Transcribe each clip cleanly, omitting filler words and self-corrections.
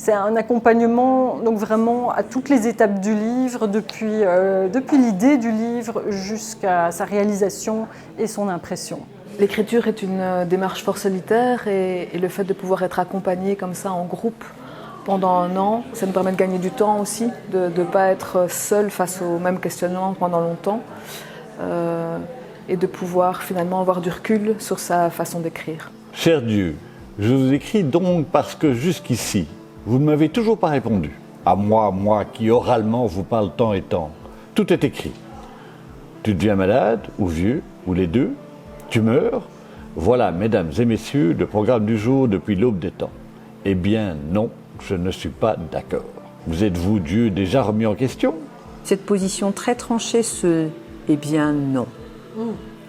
C'est un accompagnement donc vraiment à toutes les étapes du livre, depuis l'idée du livre jusqu'à sa réalisation et son impression. L'écriture est une démarche fort solitaire et le fait de pouvoir être accompagné comme ça en groupe pendant un an, ça nous permet de gagner du temps aussi, de ne pas être seul face aux mêmes questionnements pendant longtemps et de pouvoir finalement avoir du recul sur sa façon d'écrire. Cher Dieu, je vous écris donc parce que jusqu'ici, vous ne m'avez toujours pas répondu. À moi qui oralement vous parle tant et tant. Tout est écrit. Tu deviens malade, ou vieux, ou les deux. Tu meurs. Voilà, mesdames et messieurs, le programme du jour depuis l'aube des temps. Eh bien non, je ne suis pas d'accord. Vous êtes-vous, Dieu, déjà remis en question? Cette position très tranchée, eh bien non,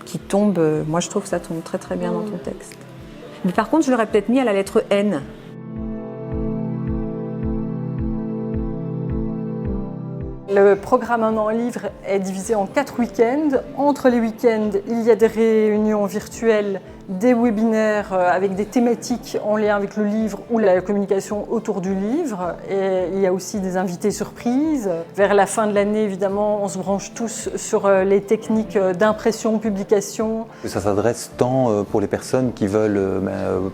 qui tombe, moi je trouve que ça tombe très très bien dans ton texte. Mais par contre, je l'aurais peut-être mis à la lettre N. Le programme Un an en livre est divisé en 4 week-ends. Entre les week-ends, il y a des réunions virtuelles, des webinaires avec des thématiques en lien avec le livre ou la communication autour du livre. Et il y a aussi des invités surprises. Vers la fin de l'année, évidemment, on se branche tous sur les techniques d'impression, publication. Ça s'adresse tant pour les personnes qui veulent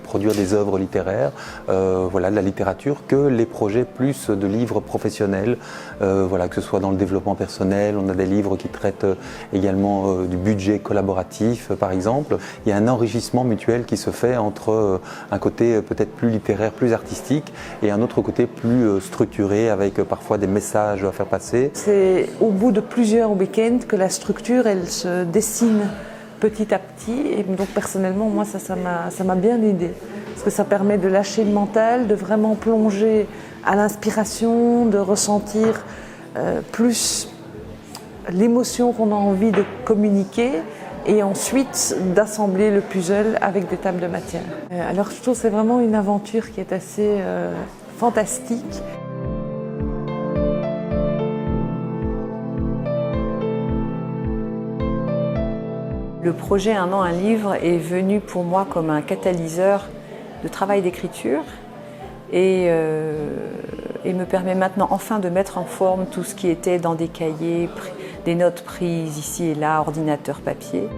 produire des œuvres littéraires, de la littérature, que les projets plus de livres professionnels, que ce soit dans le développement personnel. On a des livres qui traitent également du budget collaboratif, par exemple. Il y a un enrichissement mutuel qui se fait entre un côté peut-être plus littéraire, plus artistique, et un autre côté plus structuré, avec parfois des messages à faire passer. C'est au bout de plusieurs week-ends que la structure, elle se dessine petit à petit, et donc personnellement, moi, ça m'a bien aidé. Parce que ça permet de lâcher le mental, de vraiment plonger à l'inspiration, de ressentir plus l'émotion qu'on a envie de communiquer, et ensuite d'assembler le puzzle avec des tables de matière. Alors je trouve que c'est vraiment une aventure qui est assez fantastique. Le projet Un an, un livre est venu pour moi comme un catalyseur de travail d'écriture et me permet maintenant enfin de mettre en forme tout ce qui était dans des cahiers, des notes prises ici et là, ordinateur, papier.